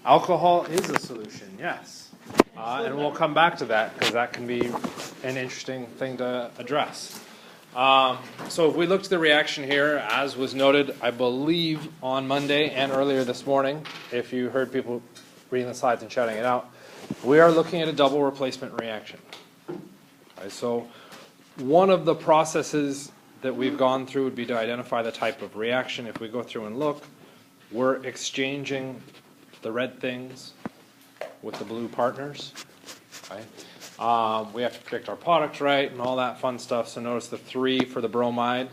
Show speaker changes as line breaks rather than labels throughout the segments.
Alcohol is a solution, yes. And we'll come back to that because that can be an interesting thing to address. So if we look to the reaction here, as was noted, I believe on Monday and earlier this morning, if you heard people reading the slides and shouting it out, we are looking at a double replacement reaction. Okay, so one of the processes that we've gone through would be to identify the type of reaction. If we go through and look, we're exchanging the red things with the blue partners. Okay. We have to predict our product right and all that fun stuff. So notice the 3 for the bromide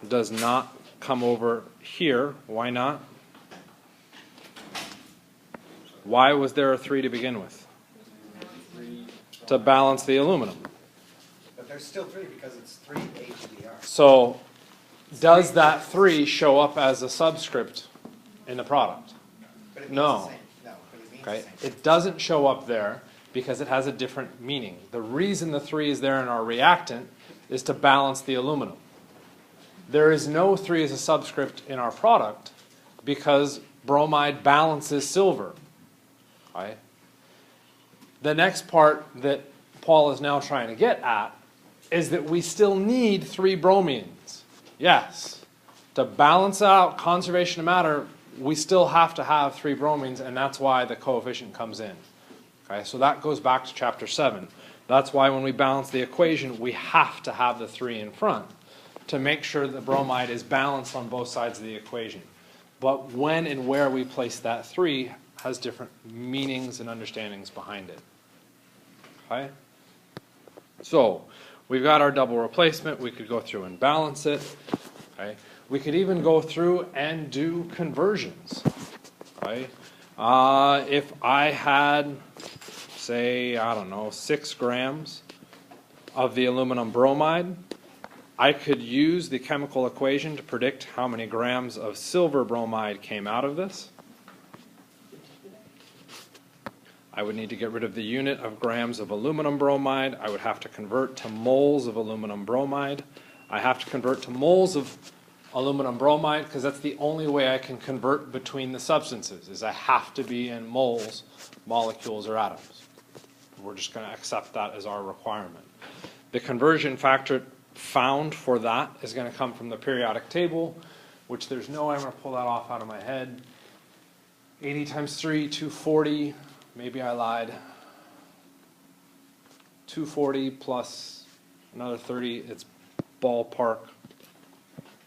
does not come over here. Why not? Why was there a 3 to begin with? To balance the aluminum.
But there's still 3 because it's 3 HBr.
So does that 3 show up as a subscript in the product?
But it means
No.
the same. No, but it means
Okay.
the same.
It doesn't show up there because it has a different meaning. The reason the 3 is there in our reactant is to balance the aluminum. There is no 3 as a subscript in our product because bromide balances silver. Okay. The next part that Paul is now trying to get at is that we still need 3 bromines. Yes. To balance out conservation of matter, we still have to have 3 bromines, and that's why the coefficient comes in. Okay, so that goes back to chapter 7. That's why when we balance the equation, we have to have the 3 in front to make sure the bromide is balanced on both sides of the equation. But when and where we place that 3 has different meanings and understandings behind it. Okay? So, we've got our double replacement. We could go through and balance it. Okay? We could even go through and do conversions. Okay? If I had, say, I don't know, 6 grams of the aluminum bromide, I could use the chemical equation to predict how many grams of silver bromide came out of this. I would need to get rid of the unit of grams of aluminum bromide. I would have to convert to moles of aluminum bromide. I have to convert to moles of aluminum bromide because that's the only way I can convert between the substances, is I have to be in moles, molecules, or atoms. We're just going to accept that as our requirement. The conversion factor found for that is going to come from the periodic table, which there's no way I'm going to pull that off out of my head. 80 times 3, 240. Maybe I lied. 240 plus another 30, it's ballpark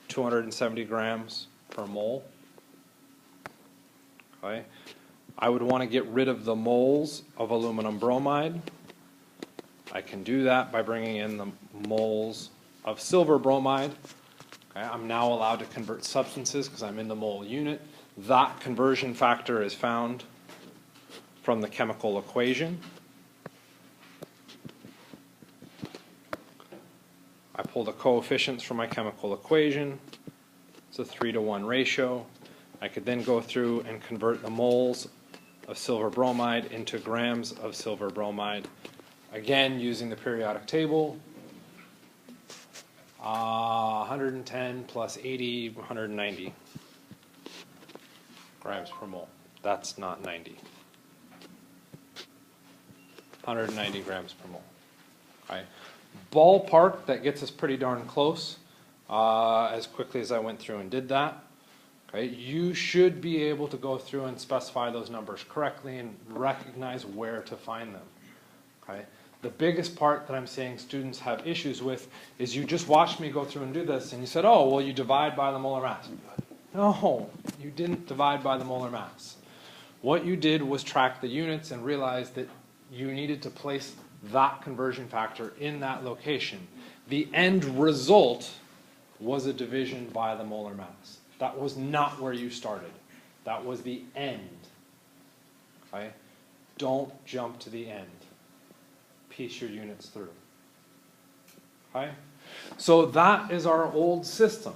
270 grams per mole. Okay. I would want to get rid of the moles of aluminum bromide. I can do that by bringing in the moles of silver bromide. Okay. I'm now allowed to convert substances because I'm in the mole unit. That conversion factor is found from the chemical equation. I pull the coefficients from my chemical equation. It's a 3-to-1 ratio. I could then go through and convert the moles of silver bromide into grams of silver bromide. Again, using the periodic table. 110 plus 80, 190 grams per mole. That's not 90. 190 grams per mole. Okay. Ballpark, that gets us pretty darn close as quickly as I went through and did that. Okay. You should be able to go through and specify those numbers correctly and recognize where to find them. Okay. The biggest part that I'm saying students have issues with is you just watched me go through and do this and you said, oh, well, you divide by the molar mass. No, you didn't divide by the molar mass. What you did was track the units and realize that you needed to place that conversion factor in that location. The end result was a division by the molar mass. That was not where you started. That was the end. Okay? Don't jump to the end. Piece your units through. Okay? So that is our old system.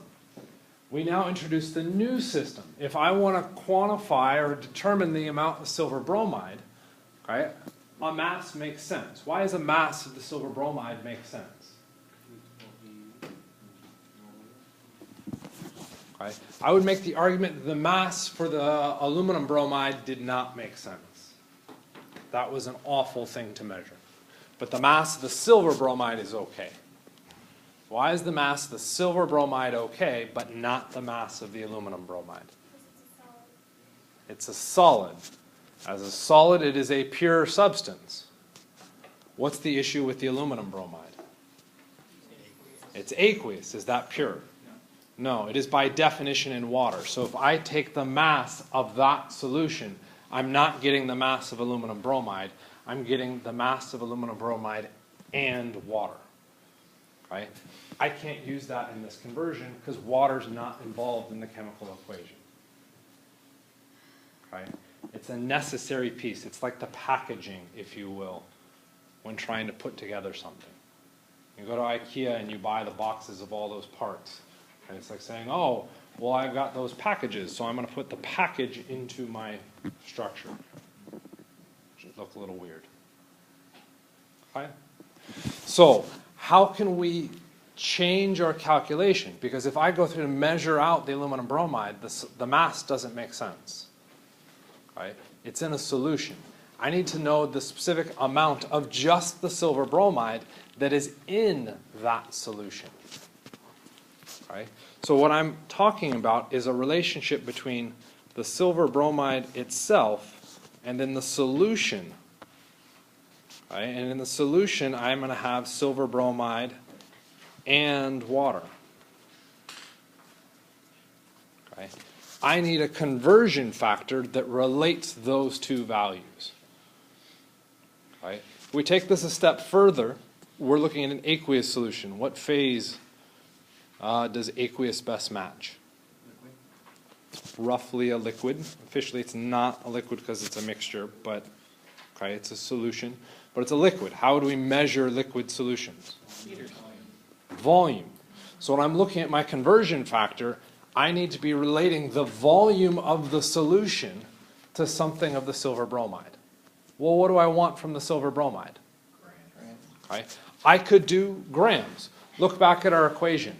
We now introduce the new system. If I want to quantify or determine the amount of silver bromide, okay, a mass makes sense. Why does a mass of the silver bromide make sense? Okay? I would make the argument that the mass for the aluminum bromide did not make sense. That was an awful thing to measure. But the mass of the silver bromide is okay. Why is the mass of the silver bromide okay, but not the mass of the aluminum bromide? It's a solid. As a solid, it is a pure substance. What's the issue with the aluminum bromide? It's aqueous. Is that pure? No, it is by definition in water. So if I take the mass of that solution, I'm not getting the mass of aluminum bromide. I'm getting the mass of aluminum bromide and water. Right? I can't use that in this conversion because water's not involved in the chemical equation. Right? It's a necessary piece. It's like the packaging, if you will, when trying to put together something. You go to IKEA and you buy the boxes of all those parts. And it's like saying, oh, well, I've got those packages, so I'm going to put the package into my structure. Should look a little weird. Okay? So, how can we change our calculation? Because if I go through and measure out the aluminum bromide, the mass doesn't make sense. Right? It's in a solution. I need to know the specific amount of just the silver bromide that is in that solution. Right? So what I'm talking about is a relationship between the silver bromide itself and then the solution. Right? And in the solution, I'm going to have silver bromide and water. Okay? I need a conversion factor that relates those two values. Right? If we take this a step further, we're looking at an aqueous solution. What phase does aqueous best match? Liquid. Roughly a liquid. Officially, it's not a liquid because it's a mixture, but okay, it's a solution. But it's a liquid. How do we measure liquid solutions? Volume. So when I'm looking at my conversion factor, I need to be relating the volume of the solution to something of the silver bromide. Well, what do I want from the silver bromide? Okay. I could do grams. Look back at our equation.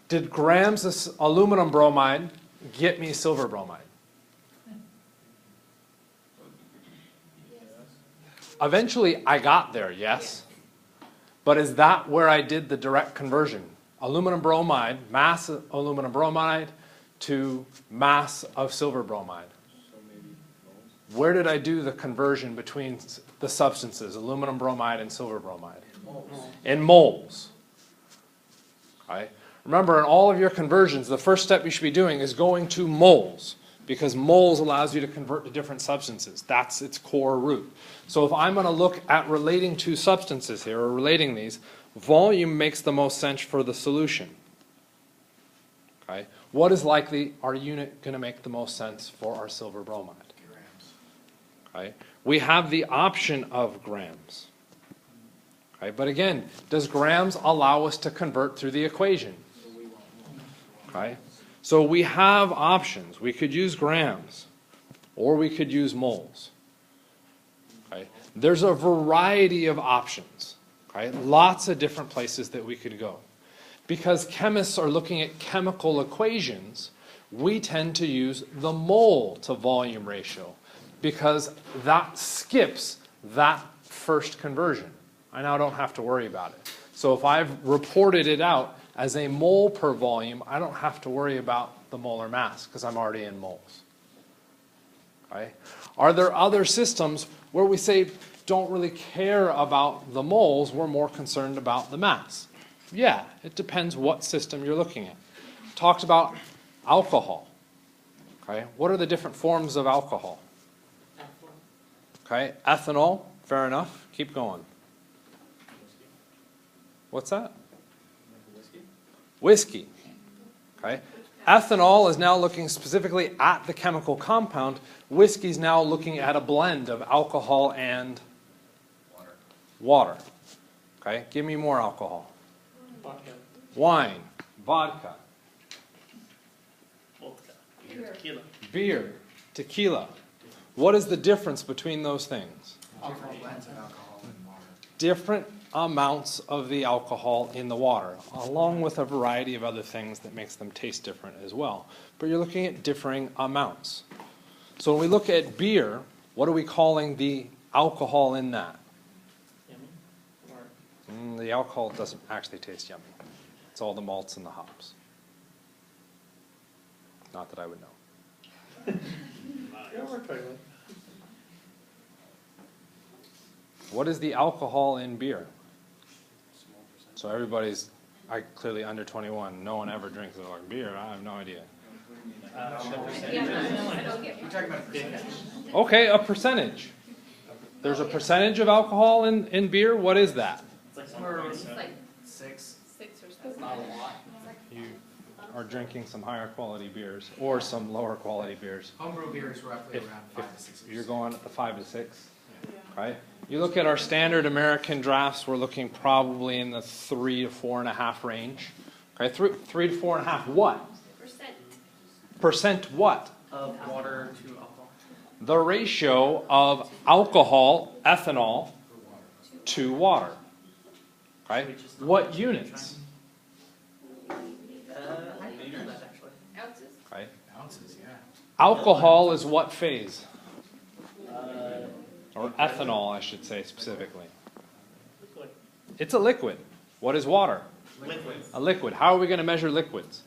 Did grams of aluminum bromide get me silver bromide? Eventually, I got there, yes. But is that where I did the direct conversion? Aluminum bromide, mass of aluminum bromide to mass of silver bromide. Where did I do the conversion between the substances, aluminum bromide and silver bromide? In moles. Okay. Remember, in all of your conversions, the first step you should be doing is going to moles, because moles allows you to convert to different substances. That's its core root. So if I'm going to look at relating two substances here, or relating these, volume makes the most sense for the solution. Okay. What is likely our unit going to make the most sense for our silver bromide? Okay. We have the option of grams. Okay. But again, does grams allow us to convert through the equation? Okay. So we have options. We could use grams, or we could use moles. Okay. There's a variety of options. Okay. Lots of different places that we could go. Because chemists are looking at chemical equations, we tend to use the mole to volume ratio, because that skips that first conversion. I now don't have to worry about it. So if I've reported it out as a mole per volume, I don't have to worry about the molar mass because I'm already in moles. Okay? Are there other systems where we say don't really care about the moles, we're more concerned about the mass? Yeah, it depends what system you're looking at. Talked about alcohol. Okay? What are the different forms of alcohol? Okay, ethanol, fair enough. Keep going. What's that? Whiskey. Okay. Ethanol is now looking specifically at the chemical compound. Whiskey is now looking at a blend of alcohol and water. Okay, give me more alcohol.
Vodka.
Wine, vodka,
Tequila.
beer, tequila. What is the difference between those things?
Different blends of alcohol and water.
Different amounts of the alcohol in the water, along with a variety of other things that makes them taste different as well. But you're looking at differing amounts. So when we look at beer, what are we calling the alcohol in that?
Yummy? Or
The alcohol doesn't actually taste yummy. It's all the malts and the hops. Not that I would know.
yeah, we're totally.
What is the alcohol in beer? So everybody's clearly under 21. No one ever drinks like beer. I have no idea.
You're talking about a percentage.
Okay, a percentage. There's a percentage of alcohol in beer. What is that?
It's like somewhere
It's like
6.
6 or 7.
Not a lot.
You are drinking some higher quality beers or some lower quality beers.
Homebrew beer is roughly
If,
around
if
5 to 6.
you're going at the 5 to 6, right? You look at our standard American drafts, we're looking probably in the 3 to 4.5 range. Okay, 3 to 4.5. What? Percent what?
of water to alcohol.
The ratio of alcohol, ethanol, to water. Okay? What units?
I didn't know that actually.
Ounces?
Okay?
Ounces, yeah.
Alcohol is what phase?
Uh,
Or ethanol, I should say specifically.
liquid.
It's a liquid. What is water?
Liquid.
A liquid. How are we going to measure liquids?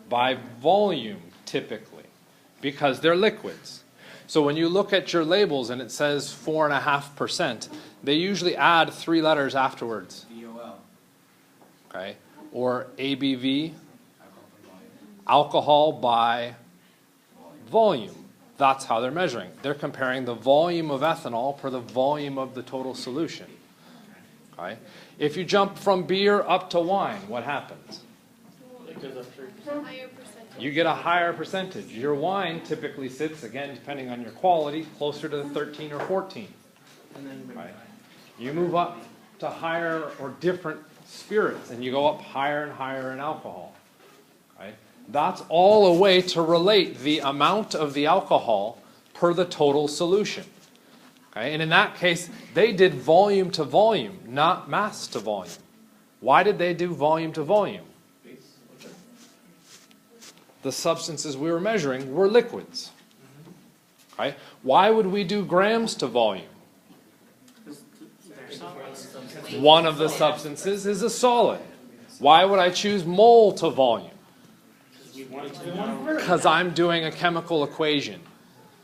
By volume, typically, because they're liquids. So when you look at your labels and it says 4.5%, they usually add 3 letters afterwards.
VOL.
Okay? Or ABV, alcohol by volume. That's how they're measuring. They're comparing the volume of ethanol per the volume of the total solution. Okay? If you jump from beer up to wine, what happens?
It goes up 3%.
Higher percentage.
You get a higher percentage. Your wine typically sits, again, depending on your quality, closer to the 13 or 14.
And then
Right? You move up to higher or different spirits, and you go up higher and higher in alcohol. Right? That's all a way to relate the amount of the alcohol per the total solution. Okay? And in that case, they did volume to volume, not mass to volume. Why did they do volume to volume? The substances we were measuring were liquids. Okay? Why would we do grams to volume? One of the substances is a solid. Why would I choose mole to volume?
we want to know.
Because I'm doing a chemical equation.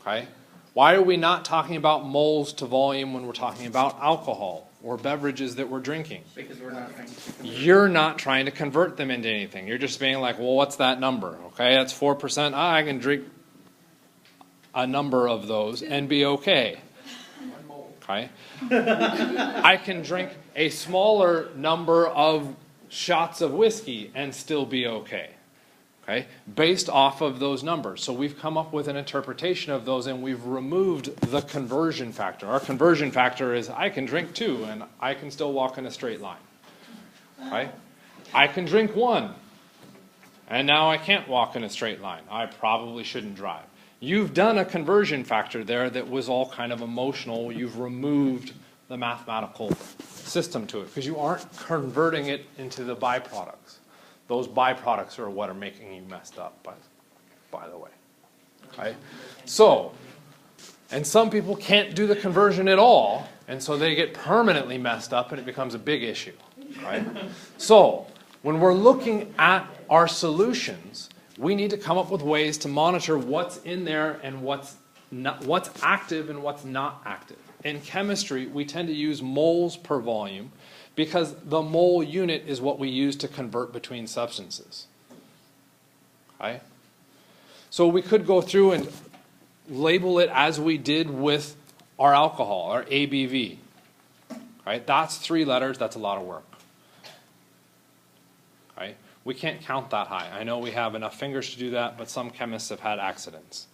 Okay? Why are we not talking about moles to volume when we're talking about alcohol or beverages that we're drinking?
Because we're not trying to.
You're not trying to convert them into anything. You're just being like, well, what's that number? Okay, that's 4%. I can drink a number of those and be okay. Okay? I can drink a smaller number of shots of whiskey and still be okay. Okay? Based off of those numbers. So we've come up with an interpretation of those and we've removed the conversion factor. Our conversion factor is I can drink 2 and I can still walk in a straight line. Right? I can drink 1 and now I can't walk in a straight line. I probably shouldn't drive. You've done a conversion factor there that was all kind of emotional. You've removed the mathematical system to it because you aren't converting it into the byproducts. Those byproducts are what are making you messed up, by the way. Right? So, and some people can't do the conversion at all, and so they get permanently messed up and it becomes a big issue. Right? So, when we're looking at our solutions, we need to come up with ways to monitor what's in there and what's active and what's not active. In chemistry, we tend to use moles per volume because the mole unit is what we use to convert between substances. Okay? So we could go through and label it as we did with our alcohol, our ABV. Right? That's 3 letters, that's a lot of work. Right? We can't count that high. I know we have enough fingers to do that, but some chemists have had accidents.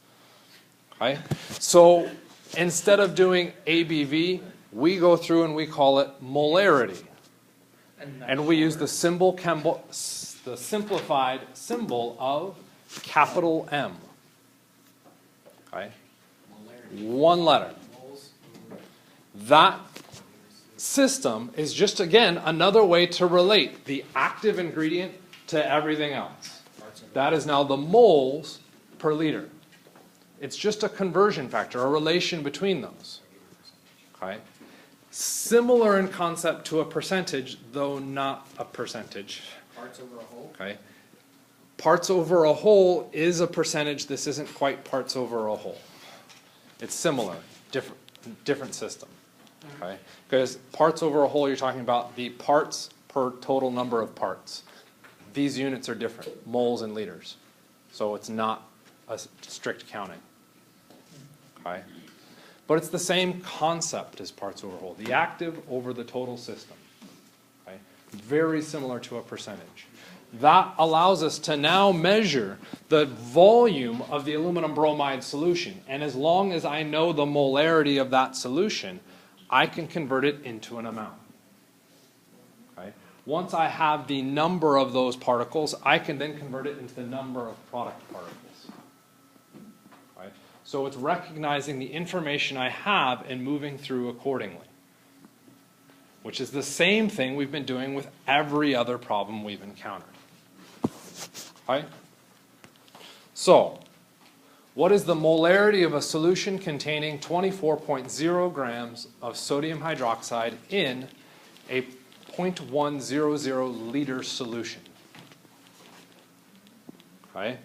Okay? So instead of doing ABV, we go through and we call it molarity. And we use the simplified symbol of capital M. Okay? 1 letter. That system is just, again, another way to relate the active ingredient to everything else. That is now the moles per liter. It's just a conversion factor, a relation between those. Okay? Similar in concept to a percentage, though not a percentage.
Parts over a whole?
Okay? Parts over a whole is a percentage. This isn't quite parts over a whole. It's similar, different system. Okay? Because parts over a whole, you're talking about the parts per total number of parts. These units are different, moles and liters. So it's not a strict counting. Okay? But it's the same concept as parts over whole, the active over the total system. Okay? Very similar to a percentage. That allows us to now measure the volume of the aluminum bromide solution. And as long as I know the molarity of that solution, I can convert it into an amount. Okay? Once I have the number of those particles, I can then convert it into the number of product particles. Okay? So it's recognizing the information I have and moving through accordingly, which is the same thing we've been doing with every other problem we've encountered. Okay? So, what is the molarity of a solution containing 24.0 grams of sodium hydroxide in a 0.100 liter solution? Okay?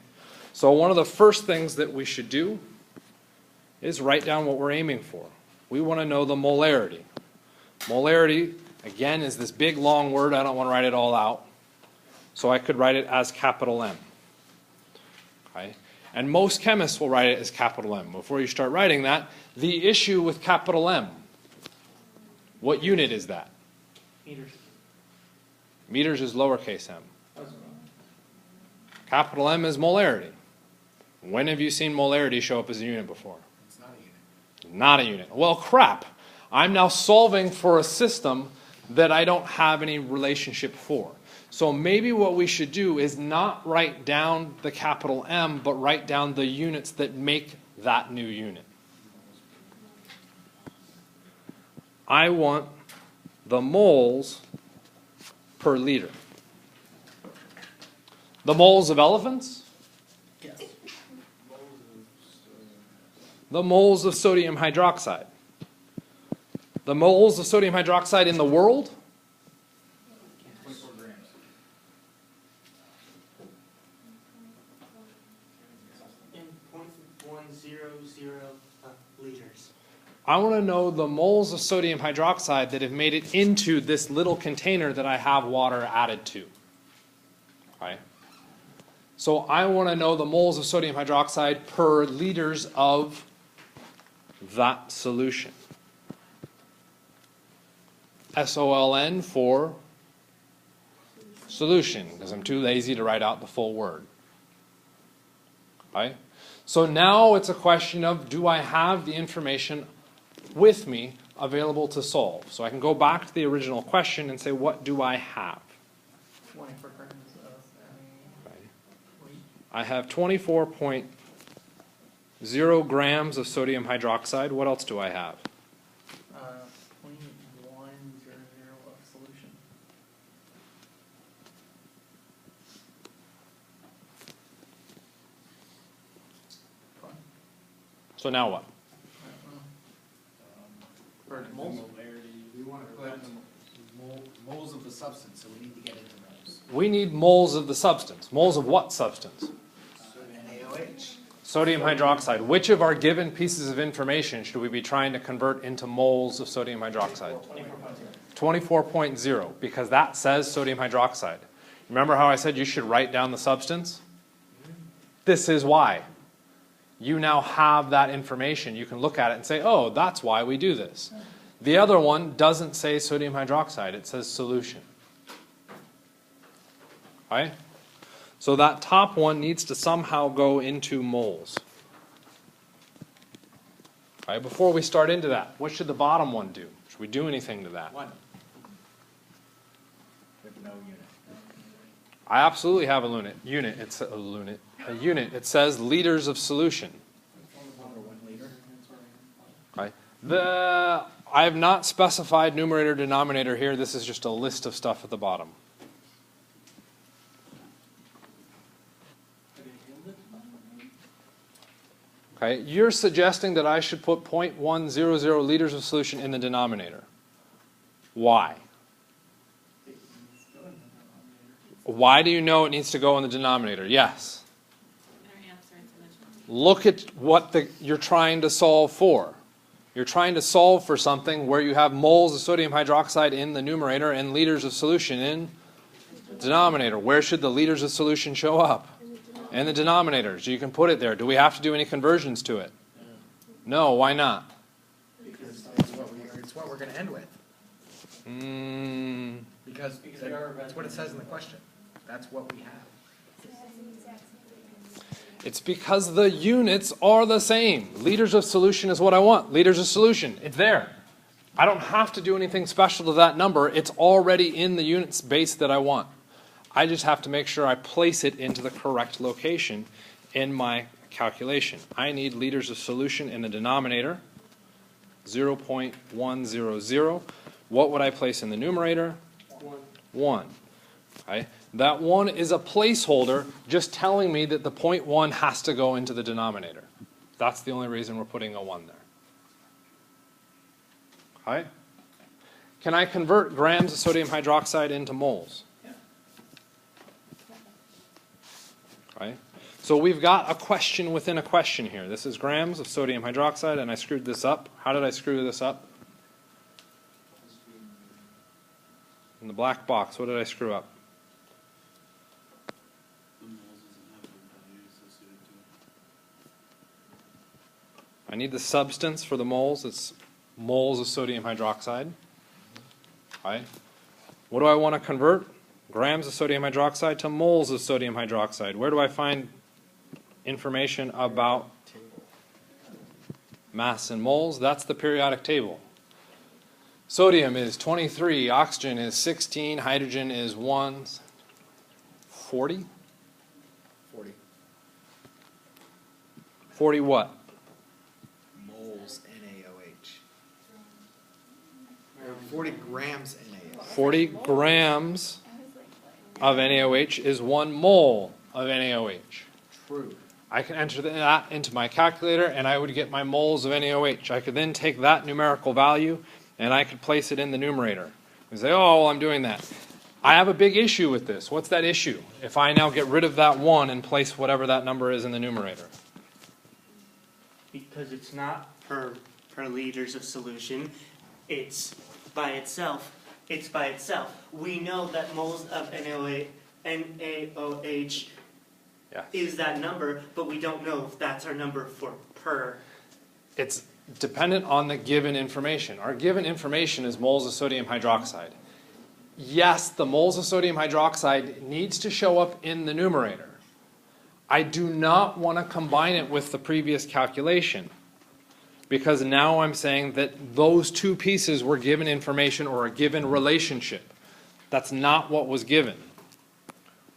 So one of the first things that we should do is write down what we're aiming for. We want to know the molarity. Molarity, again, is this big long word. I don't want to write it all out. So I could write it as capital M. Okay? And most chemists will write it as capital M. Before you start writing that, the issue with capital M, what unit is that?
Meters.
Meters is lowercase m.
That's wrong.
Capital M is molarity. When have you seen molarity show up as a unit before?
It's not a unit.
Not a unit. Well, crap. I'm now solving for a system that I don't have any relationship for. So maybe what we should do is not write down the capital M, but write down the units that make that new unit. I want the moles per liter. The moles of elephants?
Yes.
The moles of sodium hydroxide. The moles of sodium hydroxide in the world?
24 grams.
In 0.100 liters.
I want to know the moles of sodium hydroxide that have made it into this little container that I have water added to. Okay? So I want to know the moles of sodium hydroxide per liters of that solution. SOLN for solution, because I'm too lazy to write out the full word. Okay? So now it's a question of, do I have the information with me available to solve? So I can go back to the original question and say, what do I have?
24 grams of
Okay.
weight.
I have 24.0 grams of sodium hydroxide. What else do I have?
0.100 of solution. Fine.
So now what?
For moles?
We want to put moles of the substance, so we need to get into moles.
We need moles of the substance. Moles of what substance?
NaOH.
Sodium hydroxide. Which of our given pieces of information should we be trying to convert into moles of sodium hydroxide? 24.0, because that says sodium hydroxide. Remember how I said you should write down the substance? This is why. You now have that information. You can look at it and say, oh, that's why we do this. The other one doesn't say sodium hydroxide. It says solution. Right? So that top one needs to somehow go into moles. Right? Before we start into that, what should the bottom one do? Should we do anything to that?
1. With no unit.
I absolutely have a unit. It's a unit. It says liters of solution.
Over 1 liter.
Right? I have not specified numerator denominator here. This is just a list of stuff at the bottom. Okay, you're suggesting that I should put 0.100 liters of solution in the denominator. Why? Why do you know it needs to go in the denominator? Yes. Look at what you're trying to solve for. You're trying to solve for something where you have moles of sodium hydroxide in the numerator and liters of solution in the denominator. Where should the liters of solution show up? In the denominator. So you can put it there. Do we have to do any conversions to it? No. Why not?
Because it's what we're going to end with. Because that's what it says in the question. That's what we have.
It's because the units are the same. Liters of solution is what I want. Liters of solution. It's there. I don't have to do anything special to that number. It's already in the units base that I want. I just have to make sure I place it into the correct location in my calculation. I need liters of solution in the denominator, 0.100. What would I place in the numerator? 1. Okay. That 1 is a placeholder just telling me that the 0.1 has to go into the denominator. That's the only reason we're putting a 1 there. Okay. Can I convert grams of sodium hydroxide into moles? Okay. So we've got a question within a question here. This is grams of sodium hydroxide, and I screwed this up. How did I screw this up? In the black box, what did I screw up? I need the substance for the moles. It's moles of sodium hydroxide. Okay. What do I want to convert? Grams of sodium hydroxide to moles of sodium hydroxide. Where do I find information about mass in moles? That's the periodic table. Sodium is 23, oxygen is 16, hydrogen is 1, 40?
40.
40 what?
Moles NaOH. Or 40 grams NaOH.
40 grams of NaOH is 1 mole of NaOH.
True.
I can enter that into my calculator and I would get my moles of NaOH. I could then take that numerical value and I could place it in the numerator. And say, oh, well, I'm doing that. I have a big issue with this. What's that issue? If I now get rid of that 1 and place whatever that number is in the numerator.
Because it's not per liters of solution. It's by itself. It's by itself. We know that moles of NaOH
Yes.
is that number, but we don't know if that's our number for per.
It's dependent on the given information. Our given information is moles of sodium hydroxide. Yes, the moles of sodium hydroxide needs to show up in the numerator. I do not want to combine it with the previous calculation because now I'm saying that those two pieces were given information or a given relationship. That's not what was given.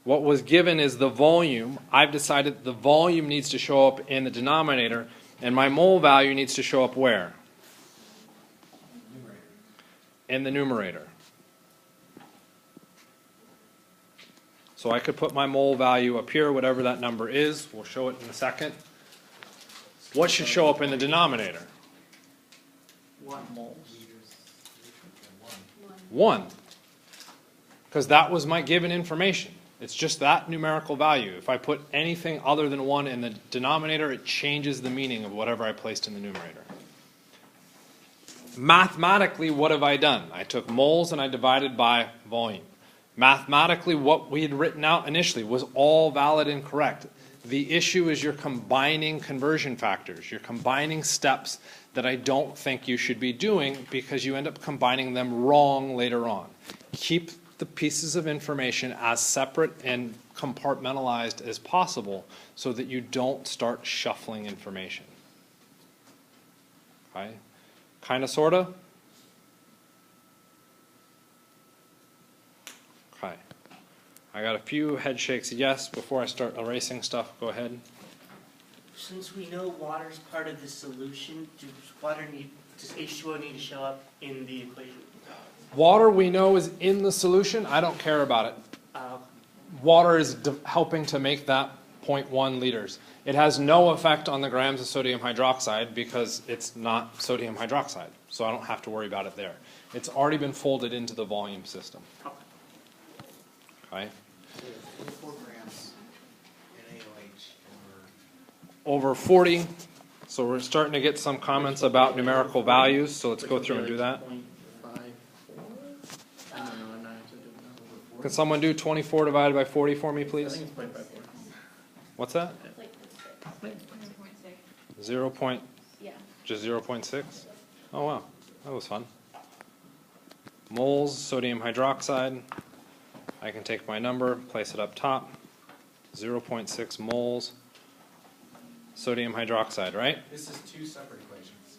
What was given is the volume. I've decided the volume needs to show up in the denominator, and my mole value needs to show up where? In the numerator. So I could put my mole value up here, whatever that number is. We'll show it in a second. What should show up in the denominator?
1 moles.
1. Because that was my given information. It's just that numerical value. If I put anything other than 1 in the denominator, it changes the meaning of whatever I placed in the numerator. Mathematically, what have I done? I took moles and I divided by volume. Mathematically, what we had written out initially was all valid and correct. The issue is you're combining conversion factors. You're combining steps that I don't think you should be doing because you end up combining them wrong later on. Keep the pieces of information as separate and compartmentalized as possible so that you don't start shuffling information. Okay? Kind of, sort of? Okay. I got a few head shakes yes before I start erasing stuff. Go ahead.
Since we know water's part of the solution, does H2O need to show up in the equation?
Water we know is in the solution. I don't care about it. Water is helping to make that 0.1 liters. It has no effect on the grams of sodium hydroxide because it's not sodium hydroxide. So I don't have to worry about it there. It's already been folded into the volume system. Okay?
24 grams NaOH
Over 40. So we're starting to get some comments about numerical values. So let's go through and do that.
0.54? I don't know, I'm not actually doing that.
Can someone do 24 divided by 40 for me,
I
please?
think it's 0.54.
What's that?
It's
0. Point,
Yeah.
just 0.6? Oh wow, that was fun. Moles, sodium hydroxide. I can take my number, place it up top. 0.6 moles. Sodium hydroxide, right?
This is two separate equations.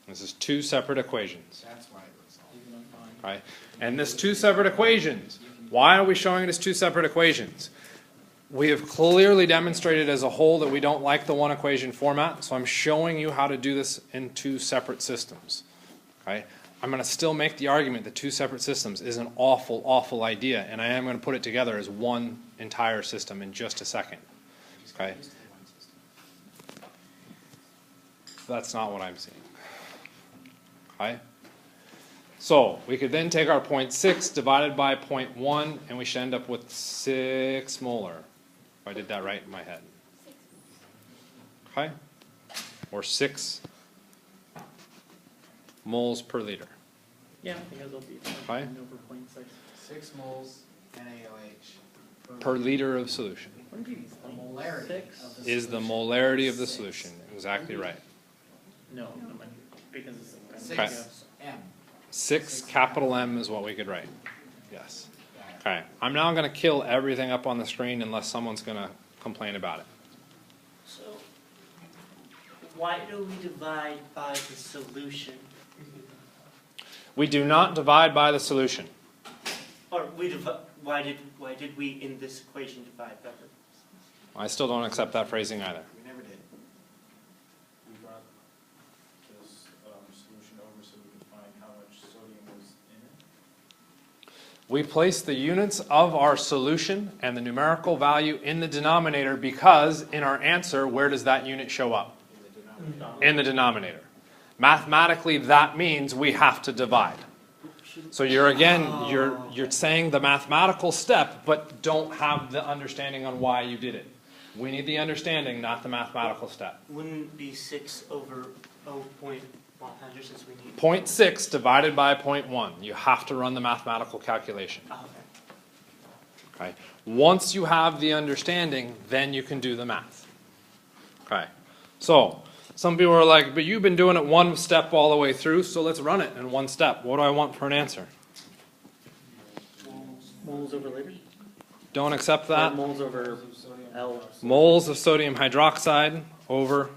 This is two separate equations.
That's why it looks all.
Even on mine.
Right? And this two separate equations. Why are we showing it as two separate equations? We have clearly demonstrated as a whole that we don't like the one equation format, so I'm showing you how to do this in two separate systems. Okay? I'm going to still make the argument that two separate systems is an awful, awful idea, and I am going to put it together as one entire system in just a second. Okay? That's not what I'm seeing. Okay? So we could then take our 0.6 divided by 0.1, and we should end up with 6 molar. If I did that right in my head. Okay? Or 6 moles per liter.
Yeah, I think it'll be
Fine.
over 0.6.
6 moles NaOH
Per liter of solution.
What do you use?
The molarity
6?
of the
Is the
solution.
molarity of the solution. Exactly right.
No, no, because it's
Six
Okay.
M.
6 capital M is what we could write. Yes. Okay. I'm now going to kill everything up on the screen unless someone's going to complain about it.
So, why do we divide by the solution?
We do not divide by the solution.
Or why did we in this equation divide by the?
I still don't accept that phrasing either.
We never did.
We brought this solution over so we could find how much sodium was in it.
We place the units of our solution and the numerical value in the denominator because in our answer, where does that unit show up? In the denominator. Mathematically, that means we have to divide. So you're saying the mathematical step, but don't have the understanding on why you did it. We need the understanding, not the mathematical step.
Wouldn't it be 6 over 0.100 since we need?
0.6 divided by 0.1. You have to run the mathematical calculation.
Oh, okay.
Okay. Once you have the understanding, then you can do the math. Okay. So, some people are like, but you've been doing it one step all the way through, so let's run it in one step. What do I want for an answer?
moles over liter?
Don't accept
Or
that.
moles over L
Moles of sodium hydroxide over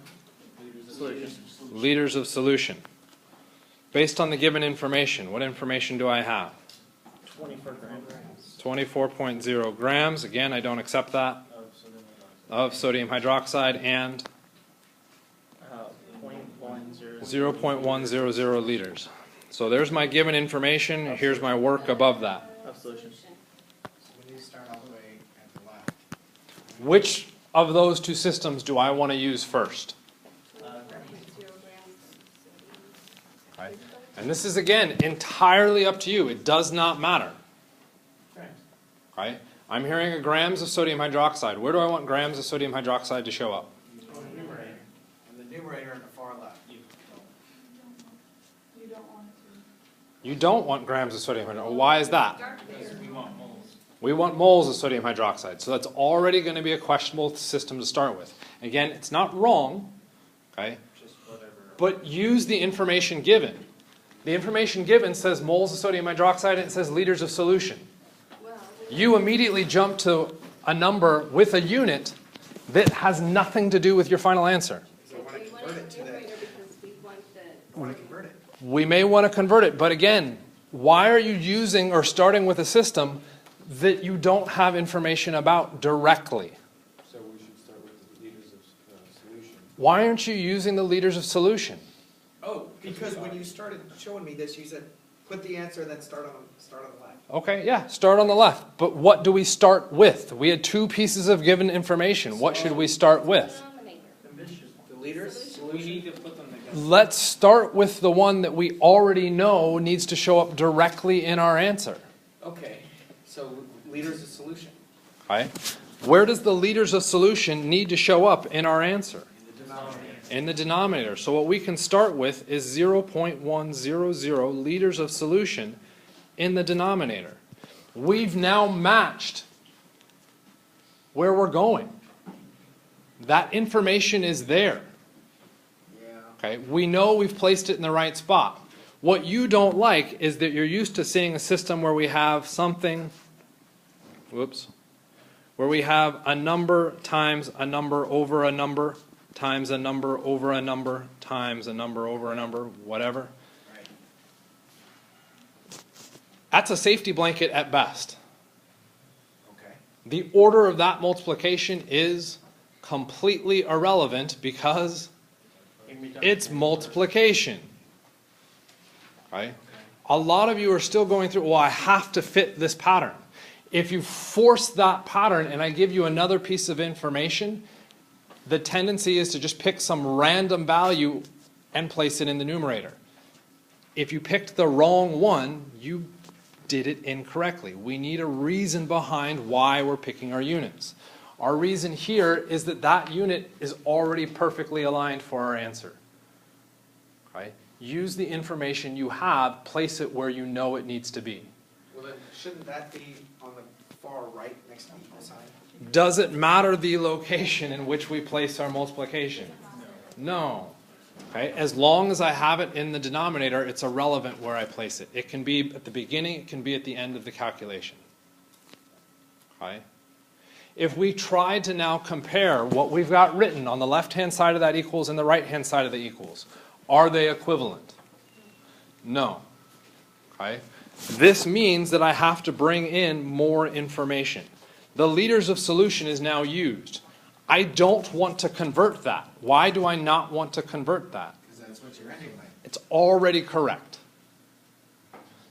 solution.
liters of solution. Based on the given information, what information do I have?
24 grams.
24.0 grams. Again, I don't accept that. Of sodium hydroxide and
0.10.
0.100 liters. So there's my given information. Here's my work above that.
Of solution.
So we need to start all the way at the left.
Which of those two systems do I want to use first? Right. And this is, again, entirely up to you. It does not matter. Right? I'm hearing grams of sodium hydroxide. Where do I want grams of sodium hydroxide to show up?
And the numerator at the far left.
You don't want grams of sodium hydroxide. Why is that?
Because we want moles.
We want moles of sodium hydroxide. So that's already going to be a questionable system to start with. Again, it's not wrong, okay?
Just whatever.
But use the information given. The information given says moles of sodium hydroxide and it says liters of solution. You immediately jump to a number with a unit that has nothing to do with your final answer.
So I want to convert it to that. I want to convert it.
We may want to convert it, but again, why are you using or starting with a system that you don't have information about directly?
So we should start with the liters of solution.
Why aren't you using the liters of solution?
Oh, because when you started showing me this, you said, put the answer and then start on the left.
Okay, yeah, start on the left. But what do we start with? We had two pieces of given information. What should we start with?
The liters?
We need to put them together.
Let's start with the one that we already know needs to show up directly in our answer.
Okay, so liters of solution.
Okay? Where does the liters of solution need to show up in our answer? In the denominator. So what we can start with is 0.100 liters of solution in the denominator. We've now matched where we're going. That information is there.
Yeah.
Okay, we know we've placed it in the right spot. What you don't like is that you're used to seeing a system where we have something, where we have a number times a number over a number times a number over a number times a number over a number, whatever.
Right.
That's a safety blanket at best.
Okay.
The order of that multiplication is completely irrelevant because it's multiplication. Right? A lot of you are still going through, well, I have to fit this pattern. If you force that pattern and I give you another piece of information, the tendency is to just pick some random value and place it in the numerator. If you picked the wrong one, you did it incorrectly. We need a reason behind why we're picking our units. Our reason here is that that unit is already perfectly aligned for our answer. Okay? Use the information you have, place it where you know it needs to be.
Well, then, shouldn't that be on the far right next to the equal sign?
Does it matter the location in which we place our multiplication? No. Okay? As long as I have it in the denominator, it's irrelevant where I place it. It can be at the beginning, it can be at the end of the calculation. Okay? If we try to now compare what we've got written on the left-hand side of that equals and the right-hand side of the equals, are they equivalent? No. Okay? This means that I have to bring in more information. The liters of solution is now used. I don't want to convert that. Why do I not want to convert that?
Because that's what you're anyway.
It's already correct.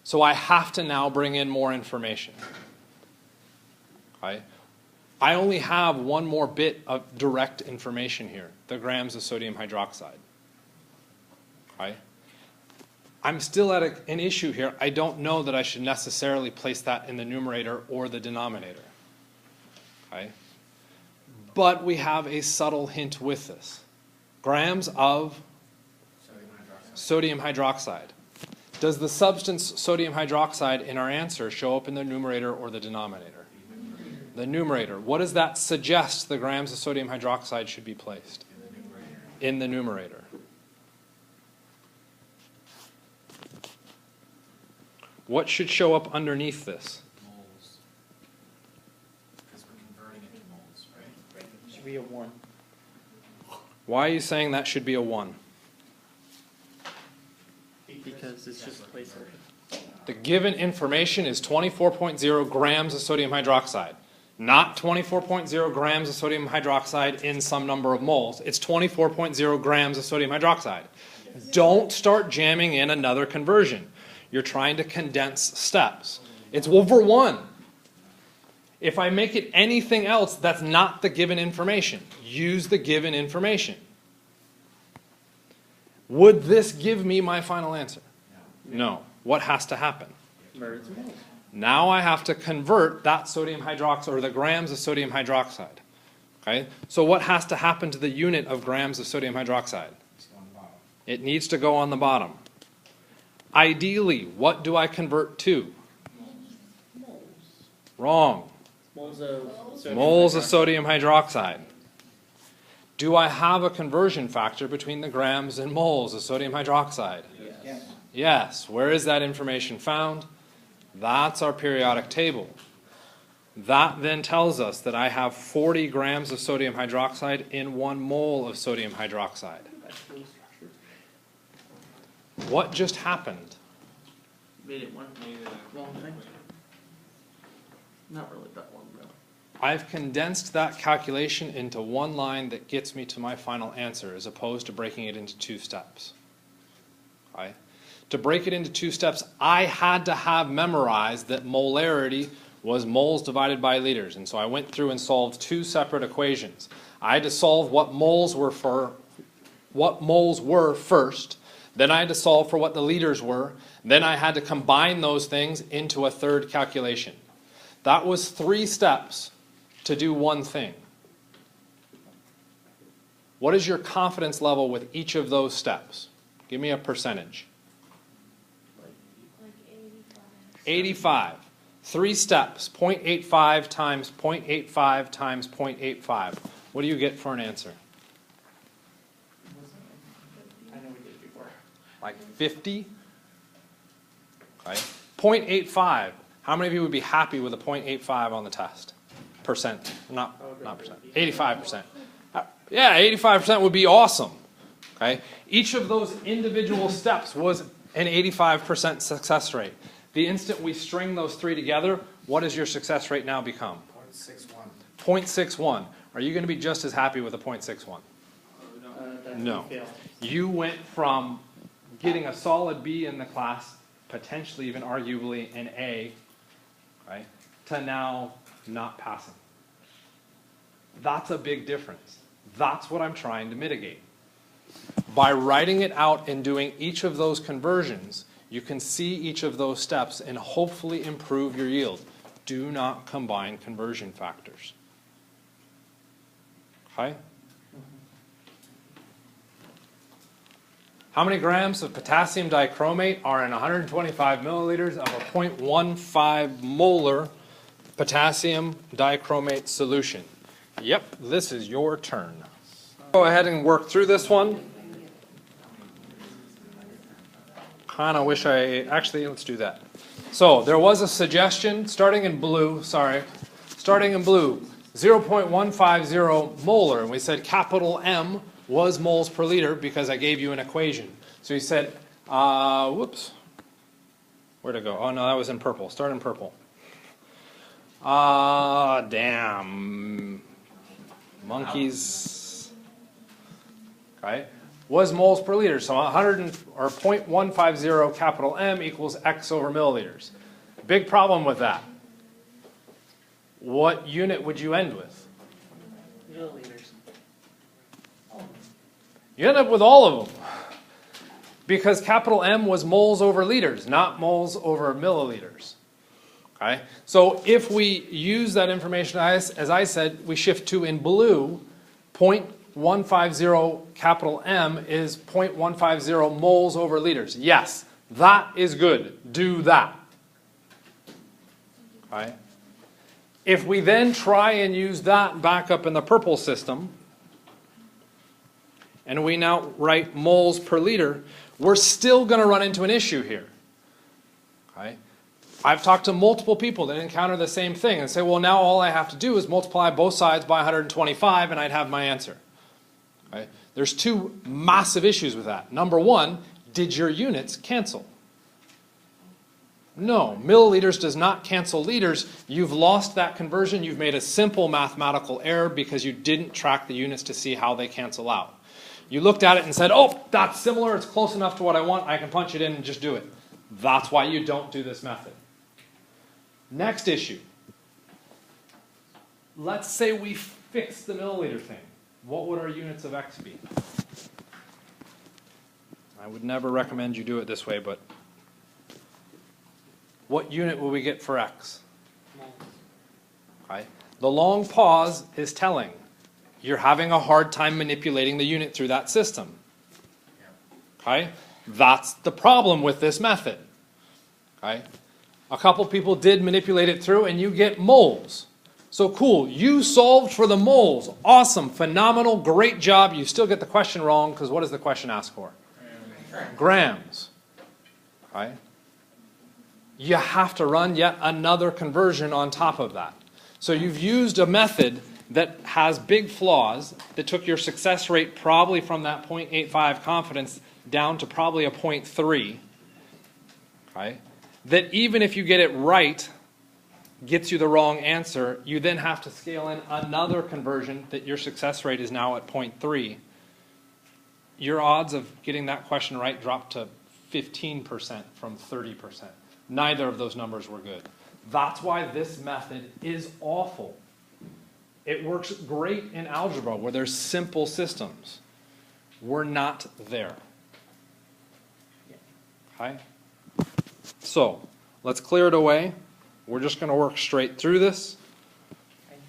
So I have to now bring in more information. Okay? I only have one more bit of direct information here, the grams of sodium hydroxide. Okay? I'm still at an issue here. I don't know that I should necessarily place that in the numerator or the denominator. Okay? But we have a subtle hint with this. Grams of sodium hydroxide. Does the substance sodium hydroxide in our answer show up in the numerator or the denominator? The numerator. What does that suggest the grams of sodium hydroxide should be placed? In the numerator. What should show up underneath this?
Moles. Because we're converting it to moles, right?
Should be a 1.
Why are you saying that should be a 1?
Because it's just a placeholder.
The given information is 24.0 grams of sodium hydroxide. Not 24.0 grams of sodium hydroxide in some number of moles. It's 24.0 grams of sodium hydroxide. Don't start jamming in another conversion. You're trying to condense steps. It's over 1. If I make it anything else, that's not the given information. Use the given information. Would this give me my final answer? No. What has to happen?
Convert it to moles.
Now I have to convert that sodium hydroxide, or the grams of sodium hydroxide. Okay? So what has to happen to the unit of grams of sodium hydroxide? It needs to go on the bottom. Ideally, what do I convert to? Wrong.
Moles of sodium.
Moles of sodium hydroxide. Do I have a conversion factor between the grams and moles of sodium hydroxide?
Yes.
Yes. Where is that information found? That's our periodic table. That then tells us that I have 40 grams of sodium hydroxide in 1 mole of sodium hydroxide. What just happened?
Made it one. Wrong thing. Not really that one, though.
I've condensed that calculation into one line that gets me to my final answer as opposed to breaking it into 2 steps. Okay? To break it into 2 steps, I had to have memorized that molarity was moles divided by liters. And so I went through and solved 2 separate equations. I had to solve what moles were first. Then I had to solve for what the liters were. Then I had to combine those things into a 3rd calculation. That was 3 steps to do one thing. What is your confidence level with each of those steps? Give me a percentage.
Like 85.
85. 3 steps, 0.85 times 0.85 times 0.85. What do you get for an answer?
I know we did it before.
Like 50? Okay. 0.85. How many of you would be happy with a 0.85 on the test? Percent. Not percent. 85%. Yeah, 85% would be awesome. Okay. Each of those individual steps was an 85% success rate. The instant we string those 3 together, what does your success rate now become?
0.61.
0.61. Are you going to be just as happy with a 0.61? No. You went from getting a solid B in the class, potentially even arguably an A, right, to now not passing. That's a big difference. That's what I'm trying to mitigate. By writing it out and doing each of those conversions, you can see each of those steps and hopefully improve your yield. Do not combine conversion factors. Okay? How many grams of potassium dichromate are in 125 milliliters of a 0.15 molar potassium dichromate solution? Yep, this is your turn. Go ahead and work through this one. Kind of wish actually, let's do that. So there was a suggestion, starting in blue, 0.150 molar, and we said capital M was moles per liter because I gave you an equation. So he said, whoops, where'd it go? Oh no, that was in purple. Start in purple. Damn. Monkeys. Okay. Was moles per liter. So 0.150 capital M equals X over milliliters. Big problem with that. What unit would you end with?
Milliliters.
You end up with all of them. Because capital M was moles over liters, not moles over milliliters. Okay? So if we use that information, as I said, we shift to in blue, 0.150 capital M is 0.150 moles over liters. Yes, that is good. Do that. Okay? If we then try and use that back up in the purple system, and we now write moles per liter, we're still going to run into an issue here. Okay? I've talked to multiple people that encounter the same thing and say, well, now all I have to do is multiply both sides by 125 and I'd have my answer. Okay? There's 2 massive issues with that. Number 1, did your units cancel? No, milliliters does not cancel liters. You've lost that conversion. You've made a simple mathematical error because you didn't track the units to see how they cancel out. You looked at it and said, oh, that's similar. It's close enough to what I want. I can punch it in and just do it. That's why you don't do this method. Next issue. Let's say we fix the milliliter thing. What would our units of X be? I would never recommend you do it this way, but what unit will we get for X? Okay. The long pause is telling. You're having a hard time manipulating the unit through that system. Okay? That's the problem with this method. Okay? A couple people did manipulate it through and you get moles. So cool, you solved for the moles. Awesome, phenomenal, great job. You still get the question wrong because what does the question ask for? Grams. Okay? You have to run yet another conversion on top of that. So you've used a method that has big flaws that took your success rate probably from that 0.85 confidence down to probably a 0.3. Okay? That even if you get it right, gets you the wrong answer, you then have to scale in another conversion that your success rate is now at 0.3. Your odds of getting that question right drop to 15% from 30%. Neither of those numbers were good. That's why this method is awful. It works great in algebra where there's simple systems. We're not there. Okay? So, let's clear it away. We're just going to work straight through this.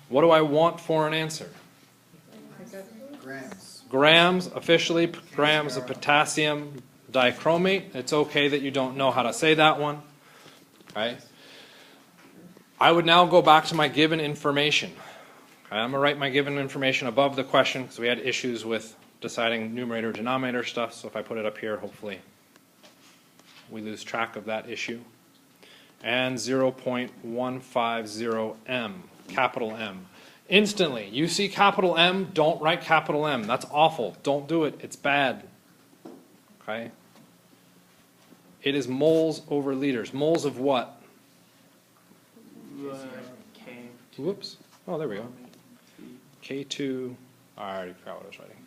What do I want for an answer?
Grams.
Grams, officially, grams of potassium dichromate. It's okay that you don't know how to say that one. Okay? I would now go back to my given information. Okay, I'm going to write my given information above the question because we had issues with deciding numerator denominator stuff. So if I put it up here, hopefully we lose track of that issue. And 0.150 m, capital M. Instantly, you see capital M, don't write capital M. That's awful. Don't do it. It's bad. Okay? It is moles over liters. Moles of what?
K.
Whoops. Oh, there we go. K2, I already forgot what I was writing.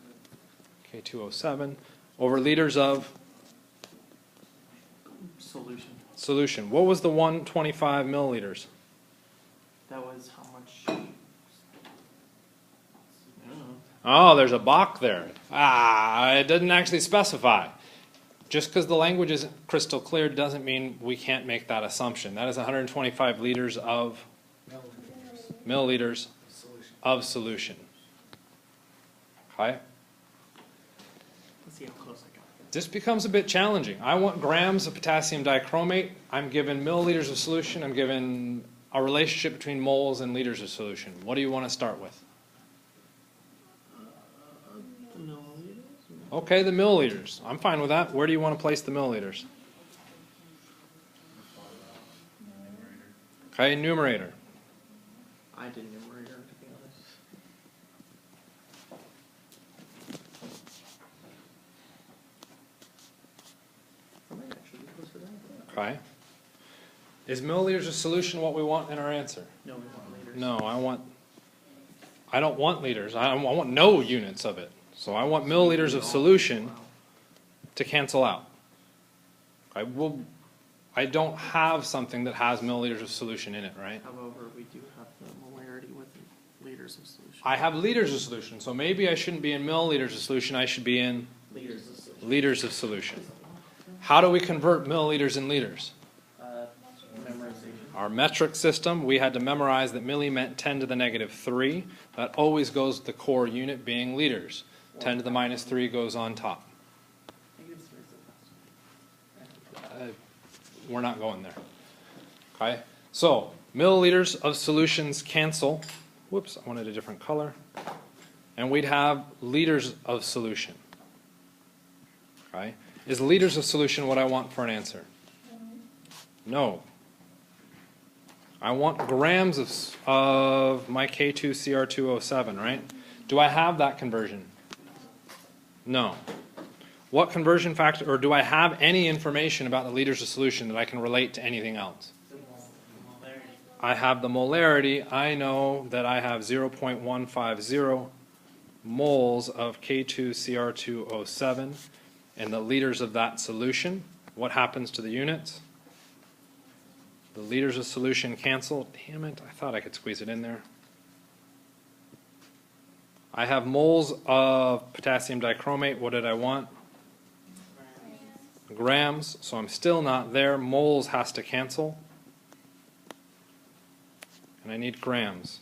K207 over liters of
Solution.
solution. What was the 125 milliliters?
That was how much? I don't know.
Oh, there's a balk there. It doesn't actually specify. Just because the language isn't crystal clear doesn't mean we can't make that assumption. That is 125 liters of milliliters of solution. Okay?
Let's see how close I got.
This becomes a bit challenging. I want grams of potassium dichromate. I'm given milliliters of solution. I'm given a relationship between moles and liters of solution. What do you want to start with? Okay, the milliliters. I'm fine with that. Where do you want to place the milliliters? Okay, numerator.
I did numerator, to be honest. I might actually be close to that.
Okay. Is milliliters of solution what we want in our answer?
No, we want liters.
No, I don't want liters. I want no units of it. So I want milliliters of solution to cancel out. I don't have something that has milliliters of solution in it, right?
However, we do have the molarity with liters of solution.
I have liters of solution, so maybe I shouldn't be in milliliters of solution, I should be in
Liters of solution.
liters of solution. How do we convert milliliters and liters?
Memorization.
Our metric system, we had to memorize that milli meant 10 to the negative 3. That always goes with the core unit being liters. 10 to the minus 3 goes on top. We're not going there. Okay? So, milliliters of solutions cancel. Whoops, I wanted a different color. And we'd have liters of solution. Okay? Is liters of solution what I want for an answer? No. I want grams of my K2CR207, right? Do I have that conversion? No. What conversion factor, or do I have any information about the liters of solution that I can relate to anything else? I have the molarity. I know that I have 0.150 moles of K2CR207 and the liters of that solution. What happens to the units? The liters of solution cancel. Damn it, I thought I could squeeze it in there. I have moles of potassium dichromate. What did I want? Grams, so I'm still not there. Moles has to cancel. And I need grams.